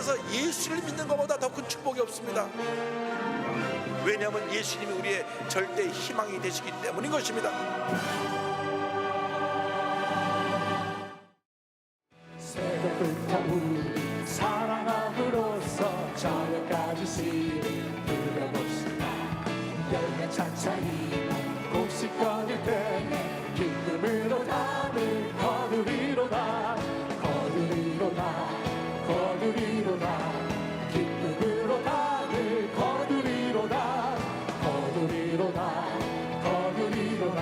세상에서 예수를 믿는 것보다 더 큰 축복이 없습니다. 왜냐하면 예수님이 우리의 절대 희망이 되시기 때문인 것입니다. 새벽부터 우리 사랑함으로써 저녁까지 누려봅시다. 열매 차차히 곡식 거둘 때 기쁨으로 나를 거두리로다. 거두리로다. 거두리로다. 기쁨으로 나를 거두리로다. 거두리로다. 거두리로다.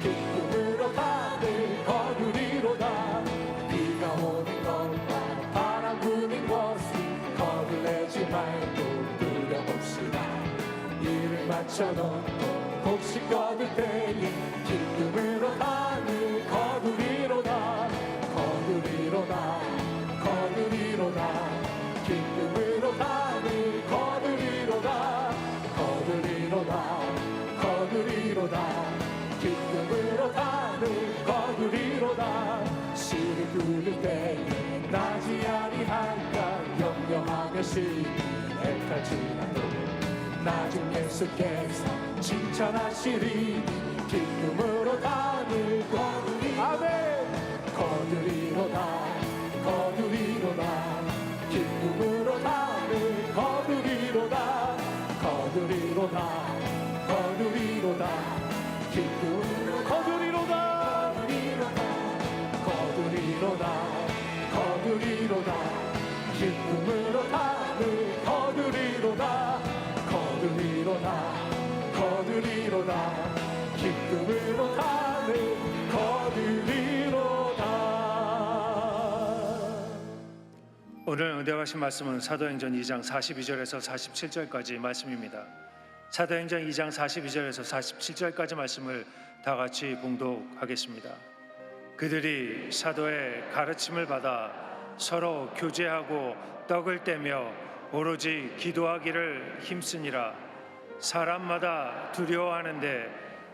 기쁨으로 나를 거두리로다. 비가 오는 것과 바람 부는 것을 겁내지 말고 누려봅시다. 이를 맞춰놓고 곡식 거둘 때에 기쁨으로 나를 거두리로다. 거두리로다. 거두리로다. 기쁨으로 나를 거두리로다. 거두리로다. 거두리로다. 기쁨으로 나를 거두리로다. 시를 부를 때에 나지 아니한가 염려하며 시를 할지라도 나중 예수께서 칭찬하시리. 기쁨으로 나를 거두리. 아멘. 거두리로다. 거두리로다. 기쁨으로 나를 거두리로다. 거두리로다. 거두리로다. 기쁨으로 거두리로다. 거두리로다. 거두리로다. 기쁨으로 나를 거두리로다. 거두리로다. 거두리로다. 기쁨으로 나를 거두리로다. 오늘 응답하신 말씀은 사도행전 2장 42절에서 47절까지 말씀입니다. 사도행전 2장 42절에서 47절까지 말씀을 다 같이 봉독하겠습니다. 그들이 사도의 가르침을 받아 서로 교제하고 떡을 떼며 오로지 기도하기를 힘쓰니라. 사람마다 두려워하는데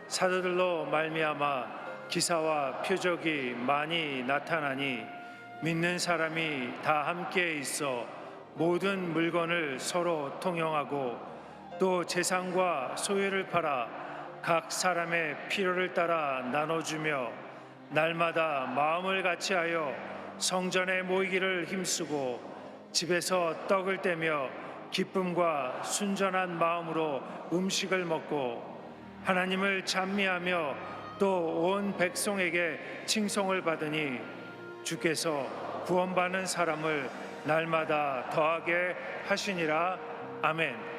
사도들로 말미암아 기사와 표적이 많이 나타나니 믿는 사람이 다 함께 있어 모든 물건을 서로 통용하고 또 재산과 소유를 팔아 각 사람의 필요를 따라 나눠주며 날마다 마음을 같이하여 성전에 모이기를 힘쓰고 집에서 떡을 떼며 기쁨과 순전한 마음으로 음식을 먹고 하나님을 찬미하며 또 온 백성에게 칭송을 받으니 주께서 구원받는 사람을 날마다 더하게 하시니라. 아멘.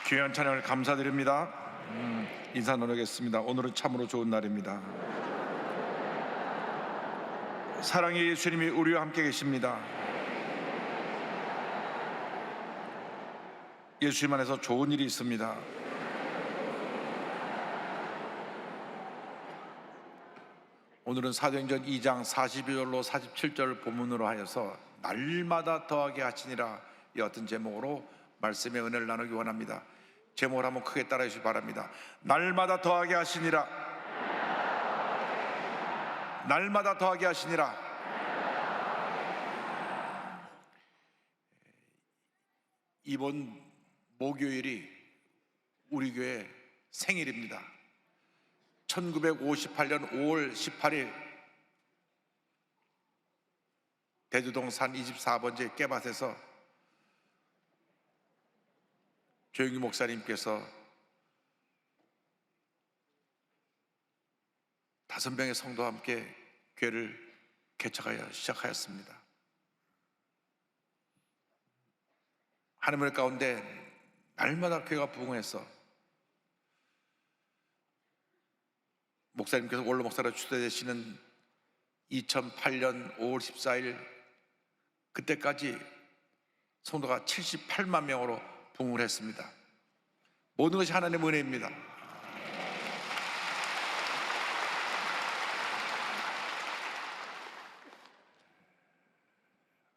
귀한 찬양을 감사드립니다. 인사 나누겠습니다. 오늘은 참으로 좋은 날입니다. 사랑의 예수님이 우리와 함께 계십니다. 예수님 안에서 좋은 일이 있습니다. 오늘은 사도행전 2장 42절로 47절 본문으로 하여서 날마다 더하게 하시니라, 이 어떤 제목으로 말씀의 은혜를 나누기 원합니다. 제목을 한번 크게 따라해 주시기 바랍니다. 날마다 더하게 하시니라. 날마다 더하게 하시니라. 이번 목요일이 우리 교회 생일입니다. 1958년 5월 18일 대두동산 24번지 깨밭에서 조영기 목사님께서 5명의 성도와 함께 교회를 개척하여 시작하였습니다. 하나님의 가운데 날마다 교회가 부흥해서 목사님께서 원로 목사로 추대되시는 2008년 5월 14일 그때까지 성도가 78만 명으로 부흥을 했습니다. 모든 것이 하나님의 은혜입니다.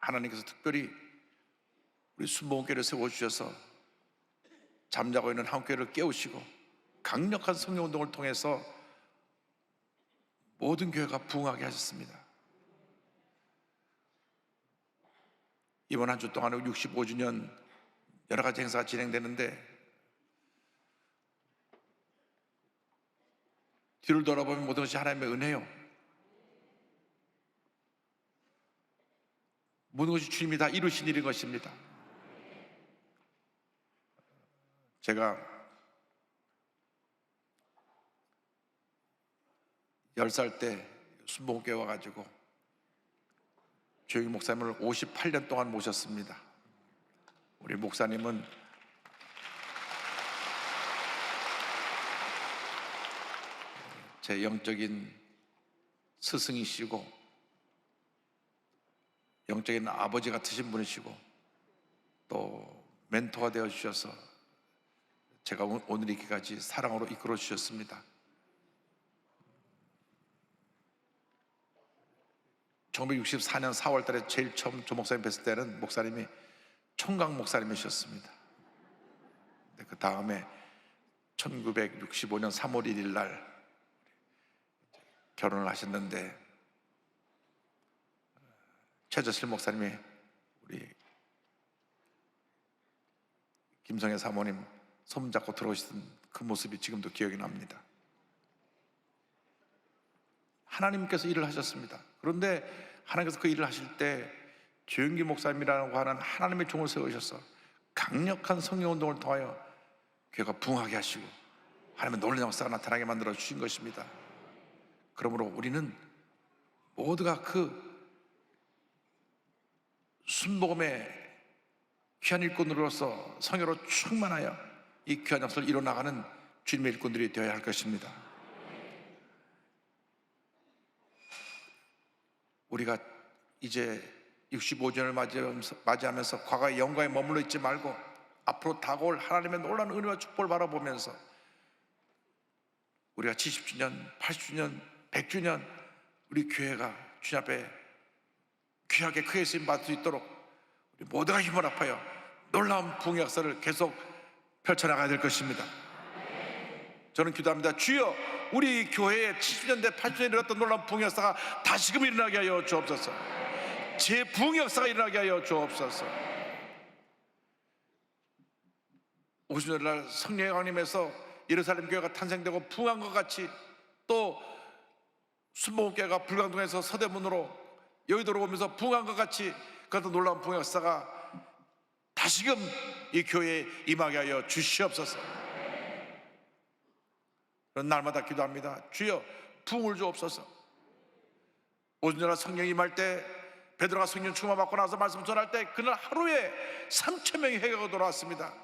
하나님께서 특별히 우리 순복음교회를 세워주셔서 잠자고 있는 한국교회를 깨우시고 강력한 성령운동을 통해서 모든 교회가 부흥하게 하셨습니다. 이번 한 주 동안에 65주년 여러 가지 행사가 진행되는데 뒤를 돌아보면 모든 것이 하나님의 은혜요. 모든 것이 주님이 다 이루신 일인 것입니다. 제가 10살 때 순복음교회 와가지고 조영기 목사님을 58년 동안 모셨습니다. 우리 목사님은 제 영적인 스승이시고 영적인 아버지 같으신 분이시고 또 멘토가 되어 주셔서 제가 오늘 이렇게까지 사랑으로 이끌어 주셨습니다. 1964년 4월 달에 제일 처음 조 목사님 뵀을 때는 목사님이 총각 목사님이셨습니다. 그 다음에 1965년 3월 1일 날 결혼을 하셨는데 최저실 목사님이 우리 김성애 사모님 손잡고 들어오시던 그 모습이 지금도 기억이 납니다. 하나님께서 일을 하셨습니다. 그런데 하나님께서 그 일을 하실 때 조영기 목사님이라고 하는 하나님의 종을 세우셔서 강력한 성령운동을 통하여 교회가 부흥하게 하시고 하나님의 놀라운 역사가 나타나게 만들어 주신 것입니다. 그러므로 우리는 모두가 그 순복음의 귀한 일꾼으로서 성령으로 충만하여 이 귀한 역사를 이뤄나가는 주님의 일꾼들이 되어야 할 것입니다. 우리가 이제 65주년을 맞이하면서 과거의 영광에 머물러 있지 말고 앞으로 다가올 하나님의 놀라운 은혜와 축복을 바라보면서 우리가 70주년, 80주년, 100주년 우리 교회가 주님 앞에 귀하게 크게 쓰임 받을 수 있도록 우리 모두가 힘을 합하여 놀라운 부흥 역사를 계속 펼쳐나가야 될 것입니다. 저는 기도합니다. 주여, 우리 교회에 70년대 80년대 일어났던 놀라운 부흥 역사가 다시금 일어나게 하여 주옵소서. 제 부흥 역사가 일어나게 하여 주옵소서. 50년 날 성령의 강림에서 예루살렘 교회가 탄생되고 부흥한 것 같이 또 순복음교회가 불광동에서 서대문으로 여의도로 오면서 부흥한 것 같이 그것도 놀라운 부흥 역사가 다시금 이 교회에 임하게 하여 주시옵소서. 그런 날마다 기도합니다. 주여, 부흥을 주옵소서. 오순절날 성령 임할 때 베드로가 성령 충만 받고 나서 말씀 전할 때 그날 하루에 3,000명이 회개가 돌아왔습니다.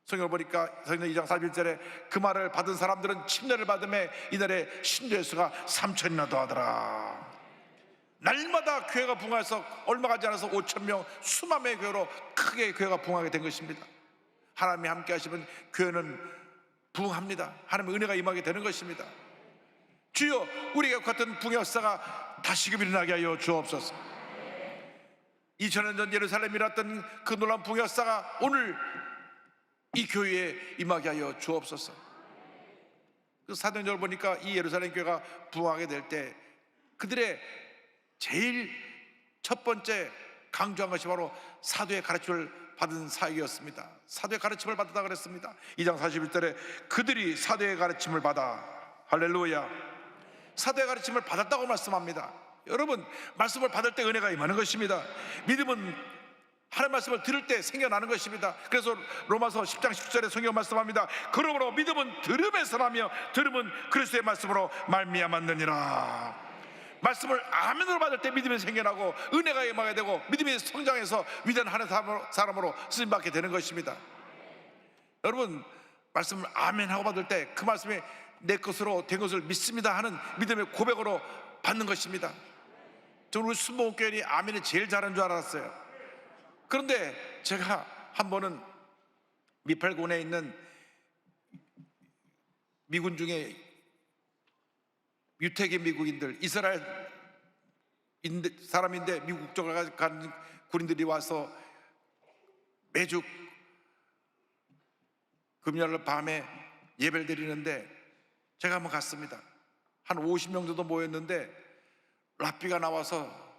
성경을 보니까 사도행전 2장 41절에 그 말을 받은 사람들은 침례를 받음에 이날에 신도의 수가 3,000이나 더하더라. 날마다 교회가 부흥해서 얼마 가지 않아서 5,000명 수만 명의 교회로 크게 교회가 부흥하게 된 것입니다. 하나님이 함께 하시면 교회는 부흥합니다. 하나님의 은혜가 임하게 되는 것입니다. 주여, 우리가 같은 부흥의 역사가 다시금 일어나게 하여 주옵소서. 2000년 전 예루살렘에 일어났던 그 놀라운 부흥의 역사가 오늘 이 교회에 임하게 하여 주옵소서. 그 사도행전을 보니까 이 예루살렘 교회가 부흥하게 될 때 그들의 제일 첫 번째 강조한 것이 바로 사도의 가르침을 받은 사역이었습니다. 사도의 가르침을 받았다 그랬습니다. 2장 41절에 그들이 사도의 가르침을 받아, 할렐루야, 사도의 가르침을 받았다고 말씀합니다. 여러분, 말씀을 받을 때 은혜가 임하는 것입니다. 믿음은 하나님 말씀을 들을 때 생겨나는 것입니다. 그래서 로마서 10장 10절에 성경 말씀합니다. 그러므로 믿음은 들음에서 나며 들음은 그리스도의 말씀으로 말미암았느니라. 말씀을 아멘으로 받을 때 믿음이 생겨나고 은혜가 임하게 되고 믿음이 성장해서 위대한 하나님의 사람으로 쓰임받게 되는 것입니다. 여러분, 말씀을 아멘하고 받을 때 그 말씀이 내 것으로 된 것을 믿습니다 하는 믿음의 고백으로 받는 것입니다. 저는 우리 순복음교회이 아멘이 제일 잘하는 줄 알았어요. 그런데 제가 한 번은 미팔군에 있는 미군 중에 유태계 미국인들, 이스라엘 사람인데 미국 국적을 가진 군인들이 와서 매주 금요일 밤에 예배를 드리는데 제가 한번 갔습니다. 한 50명 정도 모였는데 랍비가 나와서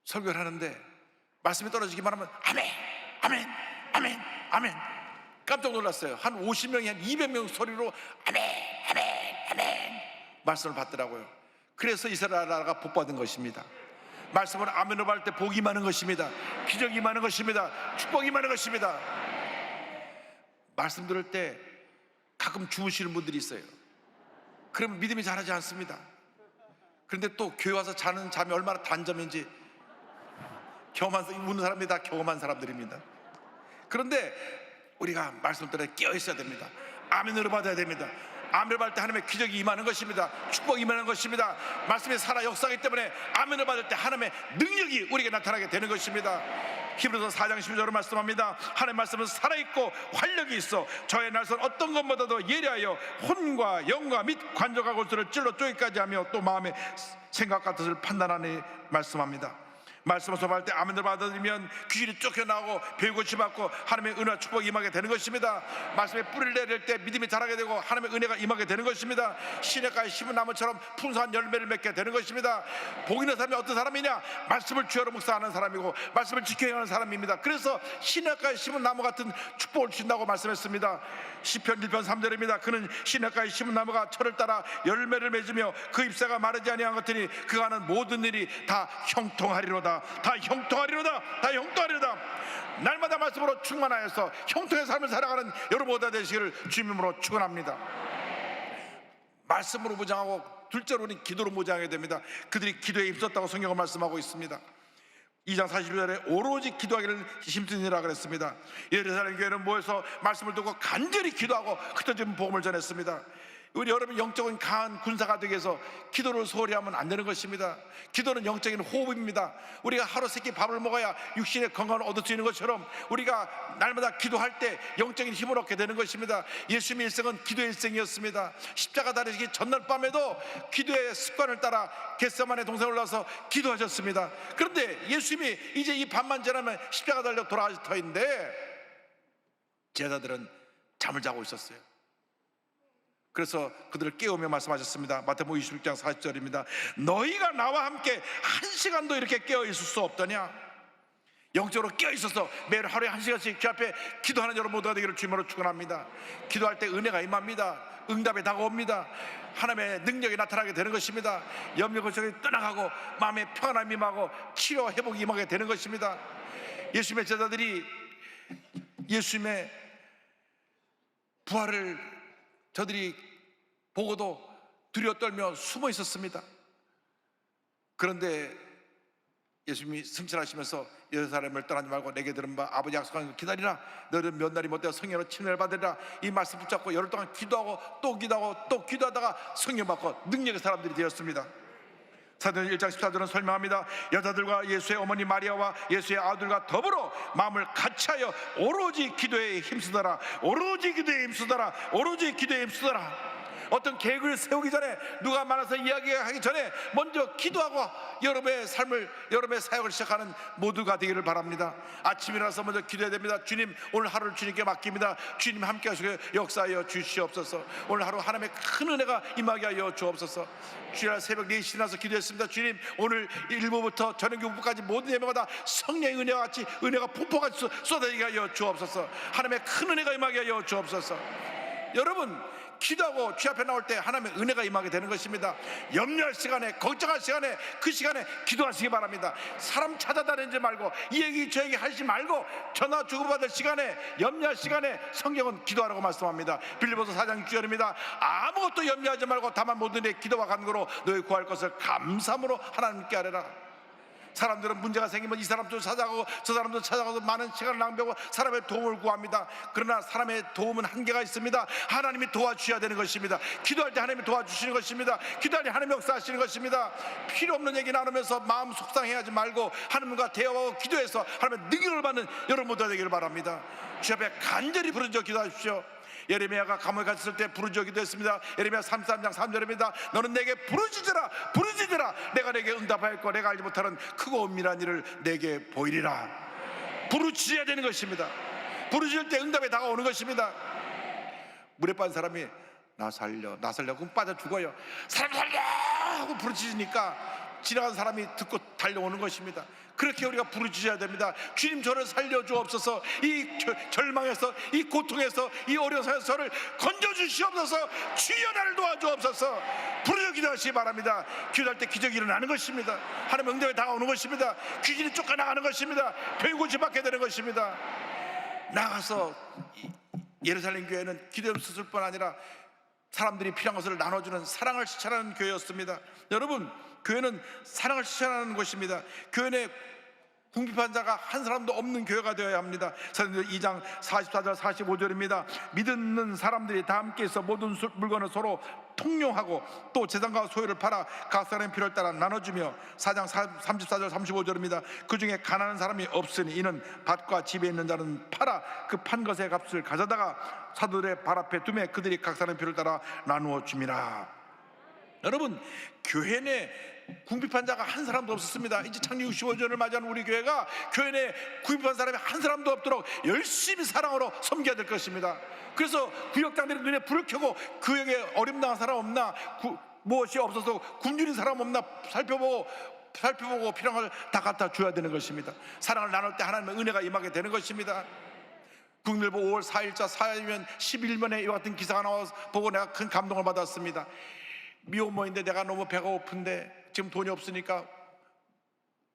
설교를 하는데 말씀이 떨어지기만 하면 아멘, 아멘, 아멘, 아멘. 깜짝 놀랐어요. 한 50명이 한 200명 소리로 아멘, 아멘, 아멘 말씀을 받더라고요. 그래서 이스라엘 나라가 복받은 것입니다. 말씀을 아멘으로 받을 때 복이 많은 것입니다. 기적이 많은 것입니다. 축복이 많은 것입니다. 말씀 들을 때 가끔 주무시는 분들이 있어요. 그러면 믿음이 자라지 않습니다. 그런데 또 교회 와서 자는 잠이 얼마나 단잠인지, 우는 사람이 다 경험한 사람들입니다. 그런데 우리가 말씀 들을 때 깨어 있어야 됩니다. 아멘으로 받아야 됩니다. 아멘을 받을 때 하나님의 기적이 임하는 것입니다. 축복이 임하는 것입니다. 말씀이 살아 역사하기 때문에 아멘을 받을 때 하나님의 능력이 우리에게 나타나게 되는 것입니다. 히브리서 4장 12절로 말씀합니다. 하나님의 말씀은 살아있고 활력이 있어 저의 날선 어떤 것보다도 예리하여 혼과 영과 및 관절과 골수를 찔러 쪼개기까지 하며 또 마음의 생각과 뜻을 판단하니 말씀합니다. 말씀을 소개할 때 아멘을 받으면 귀신이 쫓겨나고 배고치 받고 하나님의 은혜와 축복이 임하게 되는 것입니다. 말씀에 뿌리를 내릴 때 믿음이 자라게 되고 하나님의 은혜가 임하게 되는 것입니다. 시냇가에 심은 나무처럼 풍성한 열매를 맺게 되는 것입니다. 복 있는 사람이 어떤 사람이냐? 말씀을 주여로 묵상하는 사람이고 말씀을 지켜 행하는 사람입니다. 그래서 시냇가에 심은 나무 같은 축복을 주신다고 말씀했습니다. 시편 1편 3절입니다. 그는 시냇가에 심은 나무가 철을 따라 열매를 맺으며 그 잎사가 마르지 아니한 것들이 그가 하는 모든 일이 다 형통하리로다. 다 형통하리로다. 다 형통하리로다. 날마다 말씀으로 충만하여서 형통의 삶을 살아가는 여러분보다 되시기를 주님으로 축원합니다. 말씀으로 무장하고 둘째로는 기도로 무장하게 됩니다. 그들이 기도에 힘썼다고 성경은 말씀하고 있습니다. 2장 41절에 오로지 기도하기를 힘쓰니라 그랬습니다. 예루살렘 교회는 모여서 말씀을 듣고 간절히 기도하고 흩어진 복음을 전했습니다. 우리 여러분 영적인 강한 군사가 되기 위해서 기도를 소홀히 하면 안 되는 것입니다. 기도는 영적인 호흡입니다. 우리가 하루 세끼 밥을 먹어야 육신의 건강을 얻을 수 있는 것처럼 우리가 날마다 기도할 때 영적인 힘을 얻게 되는 것입니다. 예수님의 일생은 기도의 일생이었습니다. 십자가 달리시기 전날 밤에도 기도의 습관을 따라 겟세마네 동산에 올라서 기도하셨습니다. 그런데 예수님이 이제 이 밤만 지나면 십자가 달려 돌아가실 터인데 제자들은 잠을 자고 있었어요. 그래서 그들을 깨우며 말씀하셨습니다. 마태복음 26장 40절입니다. 너희가 나와 함께 한 시간도 이렇게 깨어 있을 수 없더냐? 영적으로 깨어 있어서 매일 하루에 한 시간씩 주 앞에 기도하는 여러분 모두가 되기를 주님으로 축원합니다. 기도할 때 은혜가 임합니다. 응답이 다가옵니다. 하나님의 능력이 나타나게 되는 것입니다. 염려 걱정이 떠나가고 마음의 평안함이 임하고 치료 회복이 임하게 되는 것입니다. 예수님의 제자들이 예수님의 부활을 저들이 보고도 두려워 떨며 숨어 있었습니다. 그런데 예수님이 승천하시면서 예루살렘을 떠나지 말고 내게 들은 바 아버지 약속하는 걸 기다리라. 너희는 몇 날이 못되어 성령으로 침례를 받으리라. 이 말씀 붙잡고 열흘 동안 기도하고 또 기도하고 또 기도하다가 성령 받고 능력의 사람들이 되었습니다. 사도행전 1장 14절은 설명합니다. 여자들과 예수의 어머니 마리아와 예수의 아들과 더불어 마음을 같이하여 오로지 기도에 힘쓰더라. 오로지 기도에 힘쓰더라. 오로지 기도에 힘쓰더라. 어떤 계획을 세우기 전에, 누가 많아서 이야기하기 전에 먼저 기도하고 여러분의 삶을, 여러분의 사역을 시작하는 모두가 되기를 바랍니다. 아침에 일어나서 먼저 기도해야 됩니다. 주님, 오늘 하루를 주님께 맡깁니다. 주님 함께 하시고 역사하여 주시옵소서. 오늘 하루 하나님의 큰 은혜가 임하게 하여 주옵소서. 주일 새벽 4시에 일어나서 기도했습니다. 주님, 오늘 일부부터 저녁 6부까지 모든 예배마다 성령의 은혜와 같이, 은혜가 폭포같이 쏟아지게 하여 주옵소서. 하나님의 큰 은혜가 임하게 하여 주옵소서. 여러분, 기도하고 주 앞에 나올 때 하나님의 은혜가 임하게 되는 것입니다. 염려할 시간에, 걱정할 시간에, 그 시간에 기도하시기 바랍니다. 사람 찾아다니지 말고, 이 얘기 저 얘기 하지 말고, 전화 주고받을 시간에, 염려할 시간에 성경은 기도하라고 말씀합니다. 빌립보서 4장 6절입니다. 아무것도 염려하지 말고 다만 모든 일에 기도와 간구로 너희 구할 것을 감사함으로 하나님께 아뢰라. 사람들은 문제가 생기면 이 사람도 찾아가고 저 사람도 찾아가서 많은 시간을 낭비하고 사람의 도움을 구합니다. 그러나 사람의 도움은 한계가 있습니다. 하나님이 도와주셔야 되는 것입니다. 기도할 때 하나님이 도와주시는 것입니다. 기도할 때 하나님이 역사하시는 것입니다. 필요 없는 얘기 나누면서 마음 속상해하지 말고 하나님과 대화하고 기도해서 하나님의 능력을 받는 여러분 모두가 되기를 바랍니다. 주 앞에 간절히 부르짖어 기도하십시오. 예레미야가 감옥에 갇혔을 때 부르짖어 기도했습니다. 예레미야 33장 3절입니다. 너는 내게 부르짖으라, 부르짖으라. 내가 내게 응답하였고 내가 알지 못하는 크고 은밀한 일을 내게 보이리라. 부르짖어야 되는 것입니다. 부르짖을 때 응답이 다가오는 것입니다. 물에 빠진 사람이 나 살려, 나 살려, 그럼 빠져 죽어요. 사람 살려 하고 부르짖으니까 지나간 사람이 듣고 달려오는 것입니다. 그렇게 우리가 부르짖어야 됩니다. 주님, 저를 살려주옵소서. 이 절망에서, 이 고통에서, 이 어려운 상황에서 저를 건져주시옵소서. 주여 나를 도와주옵소서. 부르짖어 기도하시기 바랍니다. 기도할 때 기적이 일어나는 것입니다. 하나님의 응답이 다가오는 것입니다. 귀신이 쫓겨나가는 것입니다. 병이 고침받게 되는 것입니다. 나가서 예루살렘 교회는 기도를 쓰실 뿐 아니라 사람들이 필요한 것을 나눠주는 사랑을 실천하는 교회였습니다. 여러분, 교회는 사랑을 실천하는 곳입니다. 교회에 궁핍한 자가 한 사람도 없는 교회가 되어야 합니다. 사도행전 2장 44절 45절입니다. 믿는 사람들이 다 함께해서 모든 물건을 서로 통용하고 또 재산과 소유를 팔아 각 사람의 필요에 따라 나눠주며 4장 34절 35절입니다. 그 중에 가난한 사람이 없으니 이는 밭과 집에 있는 자는 팔아 그 판 것의 값을 가져다가 사도들의 발 앞에 두매 그들이 각 사람의 필요를 따라 나누어 줍니다. 여러분, 교회 내 궁핍한 자가 한 사람도 없었습니다. 이제 창립 65주년을 맞이하는 우리 교회가 교회 내 궁핍한 사람이 한 사람도 없도록 열심히 사랑으로 섬겨야 될 것입니다. 그래서 구역장들이 눈에 불을 켜고 구역에 어림당한 사람 없나, 무엇이 없어서 굶주린 사람 없나 살펴보고 필요한 걸 다 갖다 줘야 되는 것입니다. 사랑을 나눌 때 하나님의 은혜가 임하게 되는 것입니다. 국민일보 5월 4일자 4일면 11면에 이와 같은 기사가 나와서 보고 내가 큰 감동을 받았습니다. 미혼모인데 내가 너무 배가 고픈데 지금 돈이 없으니까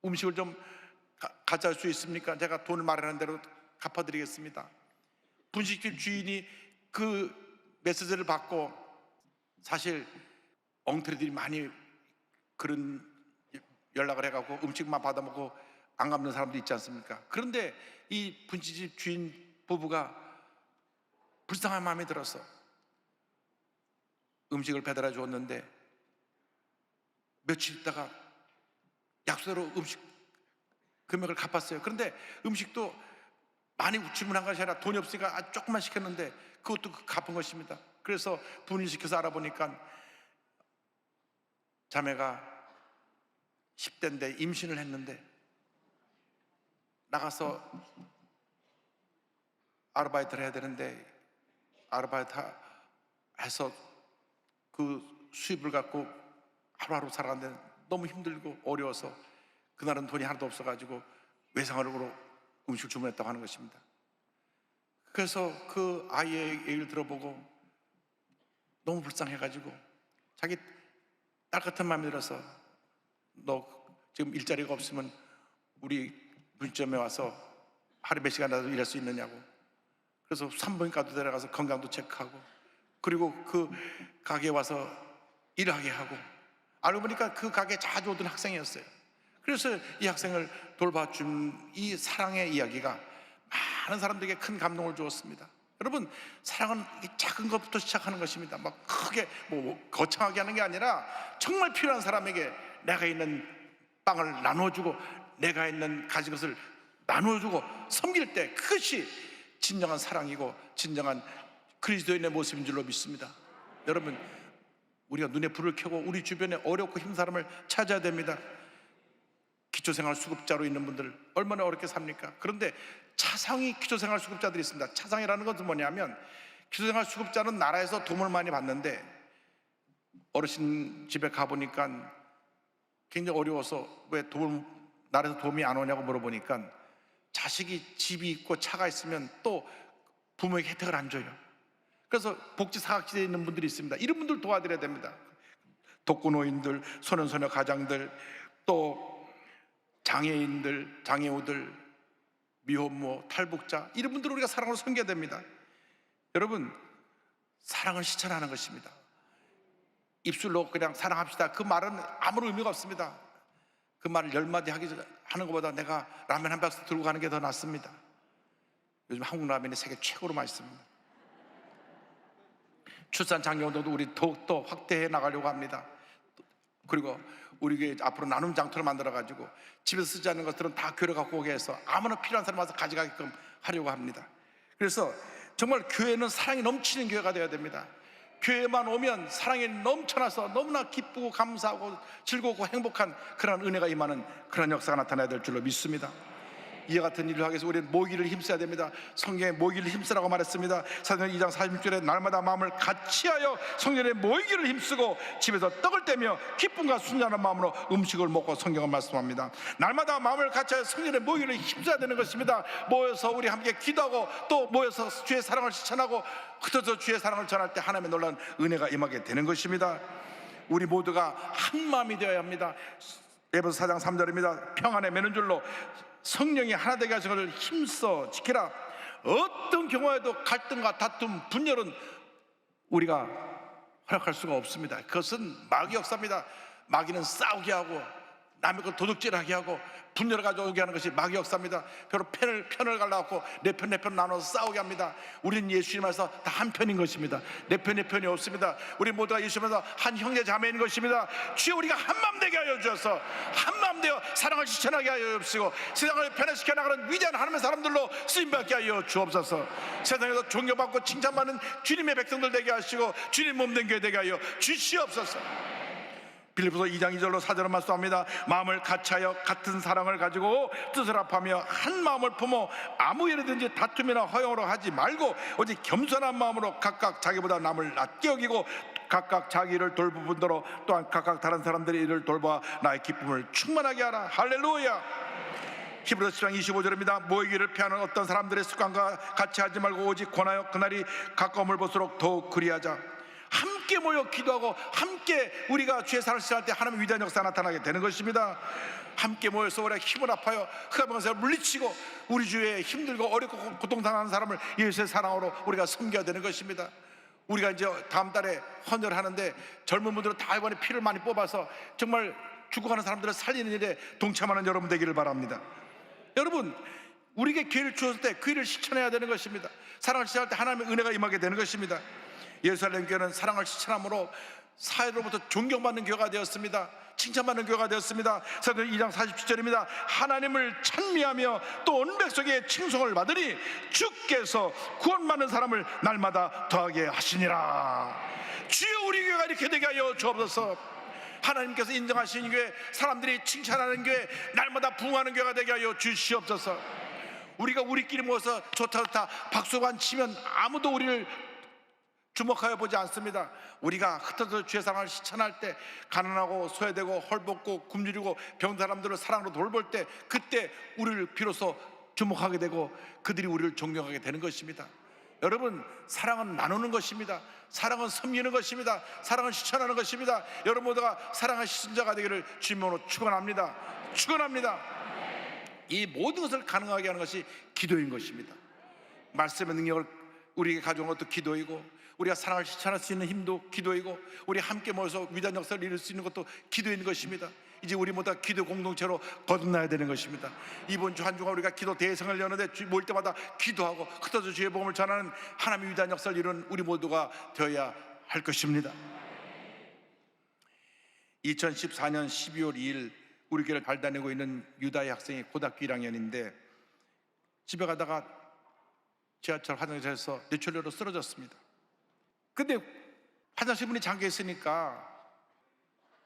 음식을 좀 가져갈 수 있습니까? 제가 돈을 마련한 대로 갚아드리겠습니다. 분식집 주인이 그 메시지를 받고, 사실 엉터리들이 많이 그런 연락을 해가고 음식만 받아먹고 안 갚는 사람도 있지 않습니까? 그런데 이 분식집 주인 부부가 불쌍한 마음이 들어서 음식을 배달해 주었는데 며칠 있다가 약속대로 음식 금액을 갚았어요. 그런데 음식도 많이 주문한 것이 아니라 돈이 없으니까 아주 조금만 시켰는데 그것도 갚은 것입니다. 그래서 분리시켜서 알아보니까 자매가 10대인데 임신을 했는데 나가서 아르바이트를 해야 되는데 아르바이트 해서 그 수입을 갖고 하루하루 살아가는데 너무 힘들고 어려워서 그날은 돈이 하나도 없어가지고 외상으로 음식을 주문했다고 하는 것입니다. 그래서 그 아이의 얘기를 들어보고 너무 불쌍해가지고 자기 딸 같은 마음이 들어서 너 지금 일자리가 없으면 우리 분점에 와서 하루 몇 시간이라도 일할 수 있느냐고. 그래서 산부인과도 데려가서 건강도 체크하고 그리고 그 가게에 와서 일하게 하고, 알고 보니까 그 가게에 자주 오던 학생이었어요. 그래서 이 학생을 돌봐준 이 사랑의 이야기가 많은 사람들에게 큰 감동을 주었습니다. 여러분, 사랑은 작은 것부터 시작하는 것입니다. 막 크게 거창하게 하는 게 아니라 정말 필요한 사람에게 내가 있는 빵을 나눠주고 내가 있는 가진 것을 나눠주고 섬길 때, 그것이 진정한 사랑이고 진정한 그리스도인의 모습인 줄로 믿습니다. 여러분, 우리가 눈에 불을 켜고 우리 주변에 어렵고 힘든 사람을 찾아야 됩니다. 기초생활 수급자로 있는 분들 얼마나 어렵게 삽니까? 그런데 차상위 기초생활 수급자들이 있습니다. 차상이라는 것은 뭐냐면, 기초생활 수급자는 나라에서 도움을 많이 받는데 어르신 집에 가보니까 굉장히 어려워서 왜 나라에서 도움이 안 오냐고 물어보니까 자식이 집이 있고 차가 있으면 또 부모에게 혜택을 안 줘요. 그래서 복지 사각지대에 있는 분들이 있습니다. 이런 분들 도와드려야 됩니다. 독거노인들, 소년소녀 가장들, 또 장애인들, 장애우들, 미혼모, 탈북자, 이런 분들을 우리가 사랑으로 섬겨야 됩니다. 여러분, 사랑을 실천하는 것입니다. 입술로 그냥 사랑합시다, 그 말은 아무런 의미가 없습니다. 그 말을 10마디 하는 것보다 내가 라면 한 박스 들고 가는 게 더 낫습니다. 요즘 한국 라면이 세계 최고로 맛있습니다. 출산 장려운동도 우리 더욱더 확대해 나가려고 합니다. 그리고 우리 교회 앞으로 나눔 장터를 만들어가지고 집에서 쓰지 않는 것들은 다 교회로 갖고 오게 해서 아무나 필요한 사람 와서 가져가게끔 하려고 합니다. 그래서 정말 교회는 사랑이 넘치는 교회가 되어야 됩니다. 교회만 오면 사랑이 넘쳐나서 너무나 기쁘고 감사하고 즐겁고 행복한 그런 은혜가 임하는 그런 역사가 나타나야 될 줄로 믿습니다. 이와 같은 일을 하기 위해서 우리는 모이기를 힘써야 됩니다. 성경에 모이기를 힘쓰라고 말했습니다. 사도행전 2장 46절에 날마다 마음을 같이하여 성전에 모이기를 힘쓰고 집에서 떡을 떼며 기쁨과 순전한 마음으로 음식을 먹고 성경을 말씀합니다. 날마다 마음을 같이하여 성전에 모이기를 힘써야 되는 것입니다. 모여서 우리 함께 기도하고 또 모여서 주의 사랑을 실천하고 흩어져 주의 사랑을 전할 때 하나님의 놀라운 은혜가 임하게 되는 것입니다. 우리 모두가 한 마음이 되어야 합니다. 에베소 4장 3절입니다. 평안에 매는 줄로 성령이 하나 되게 하신 것을 힘써 지키라. 어떤 경우에도 갈등과 다툼, 분열은 우리가 허락할 수가 없습니다. 그것은 마귀 역사입니다. 마귀는 싸우게 하고 남의 걸 도둑질하게 하고 분열을 가져오게 하는 것이 마귀 역사입니다. 별로 편을 갈라갖고 내 편 나눠서 싸우게 합니다. 우리는 예수님 안에서 다 한 편인 것입니다. 내 편이 없습니다. 우리 모두가 예수님 안에서 한 형제 자매인 것입니다. 주여, 우리가 한마음 되게 하여 주셔서 한마음 되어 사랑을 실천하게 하여 주시고 세상을 변화시켜 나가는 위대한 하나님의 사람들로 쓰임받게 하여 주옵소서. 세상에서 존경받고 칭찬받는 주님의 백성들 되게 하시고 주님 몸된 교회 되게 하여 주시옵소서. 빌립보서 2장 2절로 4절을 말씀합니다. 마음을 같이하여 같은 사랑을 가지고 뜻을 합하며 한 마음을 품어 아무 일이든지 다툼이나 허용으로 하지 말고 오직 겸손한 마음으로 각각 자기보다 남을 낮게 여기고 각각 자기 일을 돌볼 뿐더러 또한 각각 다른 사람들의 일을 돌봐 나의 기쁨을 충만하게 하라. 할렐루야. 히브리서 10장 25절입니다. 모이기를 피하는 어떤 사람들의 습관과 같이 하지 말고 오직 권하여 그날이 가까움을 볼수록 더욱 그리하자. 함께 모여 기도하고 함께 우리가 주의 사랑을 실천할 때 하나님의 위대한 역사가 나타나게 되는 것입니다. 함께 모여서 우리가 힘을 합하여 흑암에서 물리치고 우리 주위에 힘들고 어렵고 고통당하는 사람을 예수의 사랑으로 우리가 섬겨야 되는 것입니다. 우리가 이제 다음 달에 헌혈을 하는데 젊은 분들은 다 이번에 피를 많이 뽑아서 정말 죽어가는 사람들을 살리는 일에 동참하는 여러분 되기를 바랍니다. 여러분, 우리에게 기회를 주었을 때 그 일을 실천해야 되는 것입니다. 사랑을 실천할 때 하나님의 은혜가 임하게 되는 것입니다. 예루살렘 교회는 사랑을 실천함으로 사회로부터 존경받는 교회가 되었습니다. 칭찬받는 교회가 되었습니다. 사도행전 2장 47절입니다. 하나님을 찬미하며 또 온 백성에게 칭송을 받으니 주께서 구원받는 사람을 날마다 더하게 하시니라. 주여, 우리 교회가 이렇게 되게 하여 주옵소서. 하나님께서 인정하시는 교회, 사람들이 칭찬하는 교회, 날마다 부흥하는 교회가 되게 하여 주시옵소서. 우리가 우리끼리 모여서 좋다 박수만 치면 아무도 우리를 주목하여 보지 않습니다. 우리가 흩어져 주의 사랑을 실천할 때, 가난하고 소외되고 헐벗고 굶주리고 병든 사람들을 사랑으로 돌볼 때, 그때 우리를 비로소 주목하게 되고 그들이 우리를 존경하게 되는 것입니다. 여러분, 사랑은 나누는 것입니다. 사랑은 섬기는 것입니다. 사랑은 실천하는 것입니다. 여러분 모두가 사랑의 시선자가 되기를 주님으로 축원합니다. 이 모든 것을 가능하게 하는 것이 기도인 것입니다. 말씀의 능력을 우리에게 가져온 것도 기도이고, 우리가 사랑을 실천할 수 있는 힘도 기도이고, 우리 함께 모여서 위대한 역사를 이룰 수 있는 것도 기도인 것입니다. 이제 우리 모두 기도 공동체로 거듭나야 되는 것입니다. 이번 주 한 주간 우리가 기도 대성을 여는데 주 모일 때마다 기도하고 흩어져 주의 복음을 전하는 하나님의 위대한 역사를 이루는 우리 모두가 되어야 할 것입니다. 2014년 12월 2일 우리 교회를 발다니고 있는 유다의 학생이 고등학교 1학년인데 집에 가다가 지하철 화장실에서 뇌출혈로 쓰러졌습니다. 근데 화장실 문이 잠겨 있으니까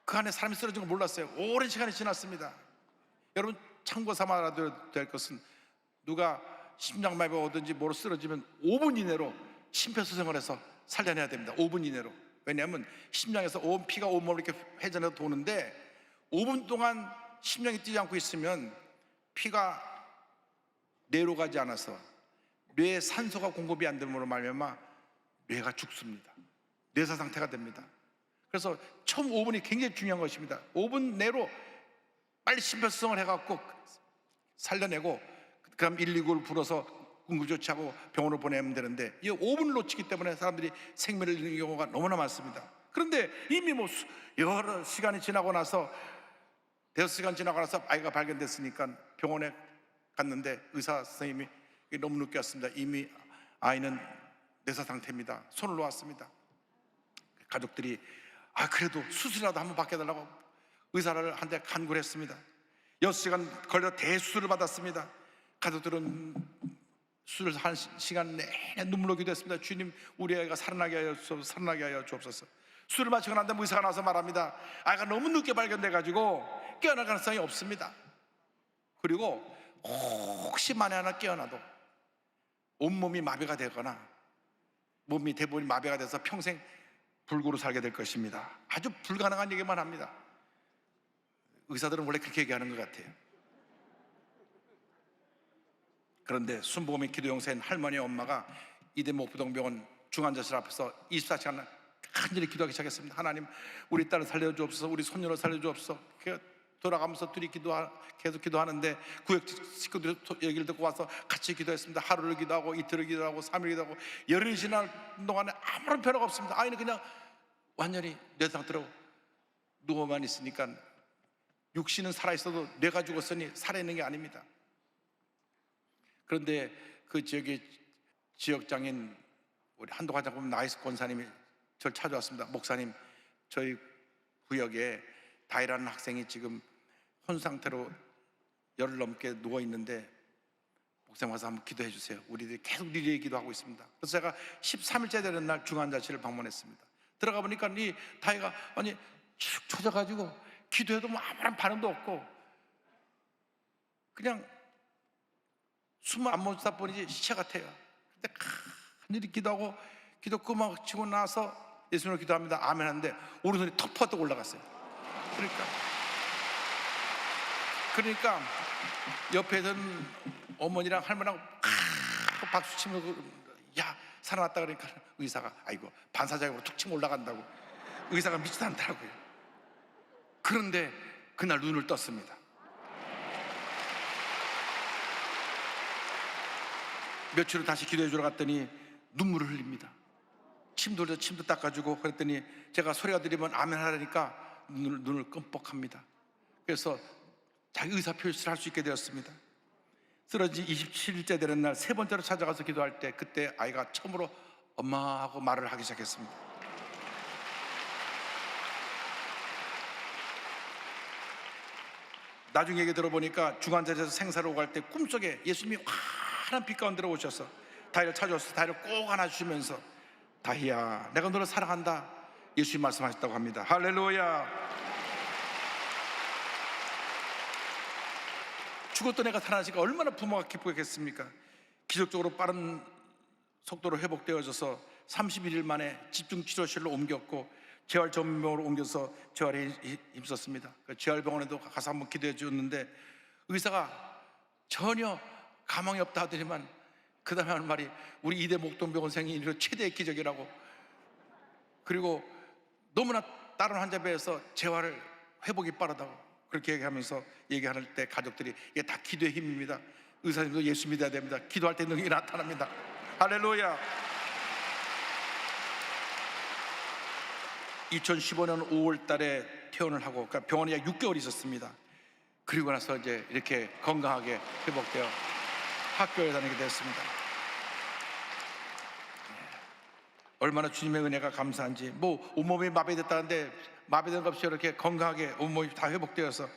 그 안에 사람이 쓰러진 걸 몰랐어요. 오랜 시간이 지났습니다. 여러분 참고 삼아 알아둬야 될 것은 누가 심장마비가 오든지 뭐로 쓰러지면 5분 이내로 심폐소생을 해서 살려내야 됩니다. 5분 이내로. 왜냐하면 심장에서 피가 온몸으로 이렇게 회전해서 도는데 5분 동안 심장이 뛰지 않고 있으면 피가 뇌로 가지 않아서 뇌에 산소가 공급이 안 되므로 말미암아 뇌가 죽습니다. 뇌사 상태가 됩니다. 그래서 처음 5분이 굉장히 중요한 것입니다. 5분 내로 빨리 심폐소생을 해갖고 살려내고 그다음 119를 불러서 응급조치하고 병원으로 보내면 되는데 이 5분을 놓치기 때문에 사람들이 생명을 잃는 경우가 너무나 많습니다. 그런데 이미 여러 시간이 지나고 나서 대여섯 시간 지나고 나서 아이가 발견됐으니까 병원에 갔는데 의사 선생님이 너무 늦게 왔습니다. 이미 아이는 뇌사 상태입니다. 손을 놓았습니다. 가족들이 그래도 수술이라도 한번 받게달라고 의사한테 간구를 했습니다. 6시간 걸려 대수술을 받았습니다. 가족들은 수술을 한 시간 내내 눈물로 기도했습니다. 주님, 우리 아이가 살아나게 하여 주옵소서. 수술을 마치고 난 다음에 의사가 나와서 말합니다. 아이가 너무 늦게 발견돼가지고 깨어날 가능성이 없습니다. 그리고 혹시 만에 하나 깨어나도 온몸이 마비가 되거나 몸이 대부분이 마비가 돼서 평생 불구로 살게 될 것입니다. 아주 불가능한 얘기만 합니다. 의사들은 원래 그렇게 얘기하는 것 같아요. 그런데 순복음의 기도 용사인 할머니 엄마가 이대 목부동병원 중환자실 앞에서 24시간 간절히 기도하기 시작했습니다. 하나님, 우리 딸을 살려주옵소서, 우리 손녀를 살려주옵소서. 돌아가면서 둘이 계속 기도하는데 구역 식구들이 얘기를 듣고 와서 같이 기도했습니다. 하루를 기도하고 이틀을 기도하고 3일 기도하고 열흘이 지난 동안에 아무런 변화가 없습니다. 아이는 그냥 완전히 뇌 상태로 누워만 있으니까 육신은 살아있어도 뇌가 죽었으니 살아있는 게 아닙니다. 그런데 그 지역의 지역장인 우리 한동화 장군 나이스 권사님이 저를 찾아왔습니다. 목사님, 저희 구역에 다이라는 학생이 지금 혼 상태로 열흘 넘게 누워 있는데 목사님 와서 한번 기도해 주세요. 우리들이 계속 리레이 기도하고 있습니다. 그래서 제가 13일째 되는 날 중환자실을 방문했습니다. 들어가 보니까 이 다이가 축 처져가지고 기도해도 아무런 반응도 없고 그냥 숨을 안 못 쉬다 보니 시체 같아요. 근데 간절히 기도하고 기도 끝마치고 나서 예수님을 기도합니다. 아멘 하는데 오른손이 턱 퍼뜩 올라갔어요. 그러니까 옆에 있던 어머니랑 할머니랑 박수 치면서 야 살아났다 그러니까 의사가 아이고 반사작용으로 툭 치면 올라간다고 의사가 미치지 않더라고요. 그런데 그날 눈을 떴습니다. 며칠 후 다시 기도해 주러 갔더니 눈물을 흘립니다. 침도 흘려서 침도 닦아주고 그랬더니 제가 소리가 들리면 아멘 하라니까 눈을 끔뻑합니다. 그래서 자기 의사표시를 할 수 있게 되었습니다. 쓰러진 27일째 되는 날 세 번째로 찾아가서 기도할 때 그때 아이가 처음으로 엄마 하고 말을 하기 시작했습니다. 나중에 얘기 들어보니까 중환자실에서 생사를 오갈 때 꿈속에 예수님이 환한 빛 가운데로 오셔서 다희를 찾아와서 다희를 꼭 안아주시면서 다희야 내가 너를 사랑한다 예수님 말씀하셨다고 합니다. 할렐루야. 죽었던 애가 살아나니까 얼마나 부모가 기쁘겠습니까? 기적적으로 빠른 속도로 회복되어져서 31일 만에 집중치료실로 옮겼고 재활전문병원으로 옮겨서 재활에 힘썼습니다. 재활병원에도 가서 한번 기도해 줬는데 의사가 전혀 가망이 없다 하더니만 그 다음에 하는 말이 우리 이대 목동병원생이 이런 최대의 기적이라고, 그리고 너무나 다른 환자에 비해서 재활을 회복이 빠르다고 그렇게 얘기하면서 얘기할 때 가족들이 이게 다 기도의 힘입니다. 의사님도 예수 믿어야 됩니다. 기도할 때 능력이 나타납니다. 할렐루야. 2015년 5월 달에 퇴원을 하고, 그러니까 병원에 약 6개월 있었습니다. 그리고 나서 이제 이렇게 건강하게 회복되어 학교에 다니게 되었습니다. 얼마나 주님의 은혜가 감사한지. 뭐 온몸이 마비됐다는데 마비된 것 없이 이렇게 건강하게 온몸이 다 회복되어서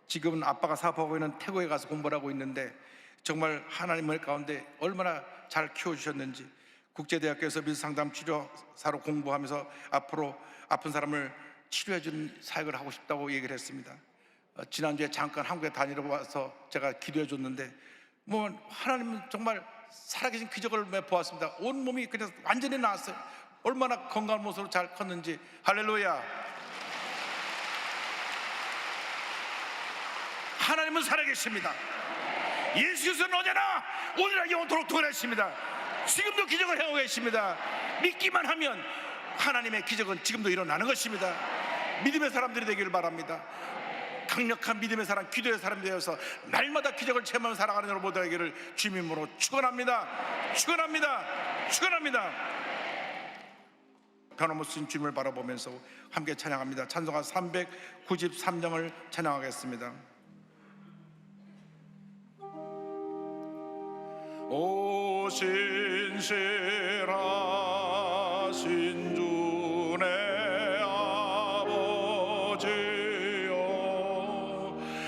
지금은 아빠가 사업하고 있는 태국에 가서 공부를 하고 있는데, 정말 하나님의 가운데 얼마나 잘 키워주셨는지. 국제대학교에서 민상담치료사로 공부하면서 앞으로 아픈 사람을 치료해주는 사역을 하고 싶다고 얘기를 했습니다. 지난주에 잠깐 한국에 다니러 와서 제가 기도해 줬는데, 뭐 하나님은 정말 살아계신 기적을 보았습니다. 온몸이 그냥 완전히 나았어요. 얼마나 건강한 모습으로 잘 컸는지. 할렐루야. 하나님은 살아계십니다. 예수께서는 어제나 오늘날 영원토록 동일하십니다. 지금도 기적을 해오고 계십니다. 믿기만 하면 하나님의 기적은 지금도 일어나는 것입니다. 믿음의 사람들이 되기를 바랍니다. 강력한 믿음의 사람, 기도의 사람이 되어서 날마다 기적을 체험하며 살아가는 여러분 모두 되기를 주님 이름으로 축원합니다. 축원합니다. 축원합니다. 변함없으신 주님을 바라보면서 함께 찬양합니다. 찬송가 393장을 찬양하겠습니다. 오 신실하신 주 내 아버지여,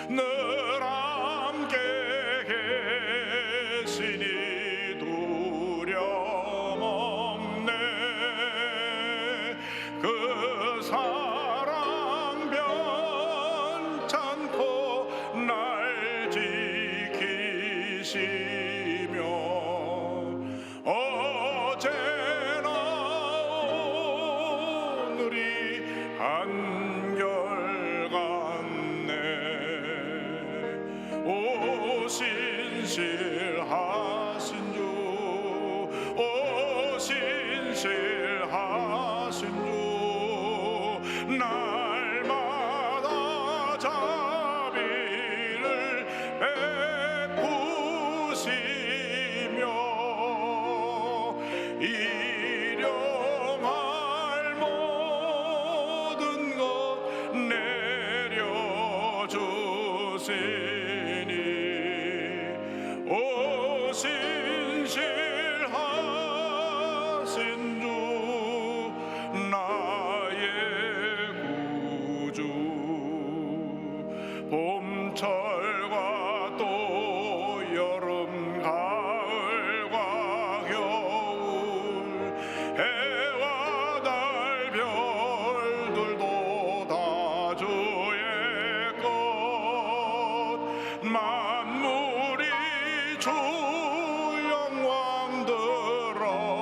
늘 함께 계시니 두려움 없네. 그 사랑 변찮고 날 지키시며 어제나 오늘이 한결같네. 오 신실하신 주, 오 신실하신 주, 날마다 자비를 베푸시며 일용할 모든 것 내려주시니 오 신실하신 주 나의 구주. 봄철과 또 여름 가을과 겨울 해와 달 별들도 다 주의 것. 만물이 주 영광 드러내도다.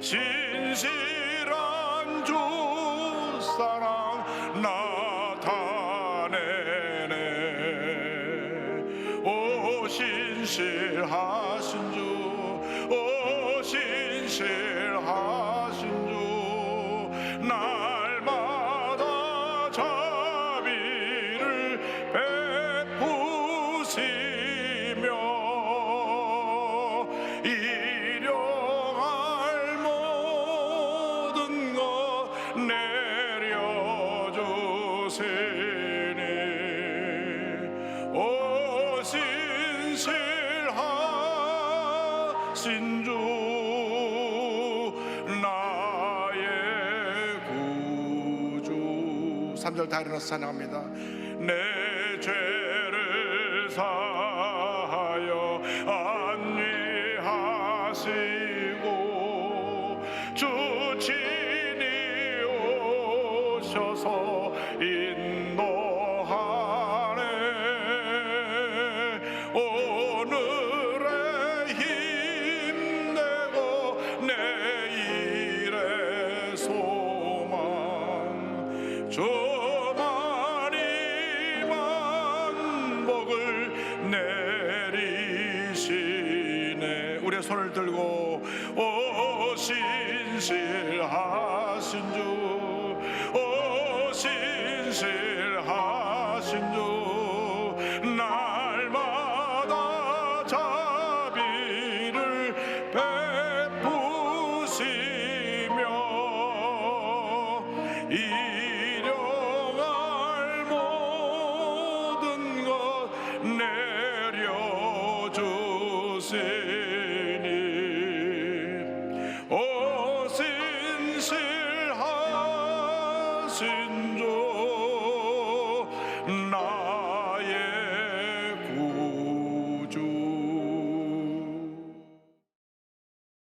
신실한 주 사랑 나타내네. 오 신실하신 주, 오 신실하신 주, 날마다 자비를 베푸시며 일용할 모든 것 내려주시니 오 신실하신 주 나의 구주. 3절 다 일어나서 찬양합니다. 내 죄를 사하여 안위하시고 주 친히 오셔서 인도하네. 오늘의 힘내고 내일의 소망 주만이 만복을 내리시네. 우리의 손을 들고 오 신실하신 주, 오 신실하신 주, 날마다 자비를 베푸시며 일용할 모든 것 내려주시니 오 신실하신 주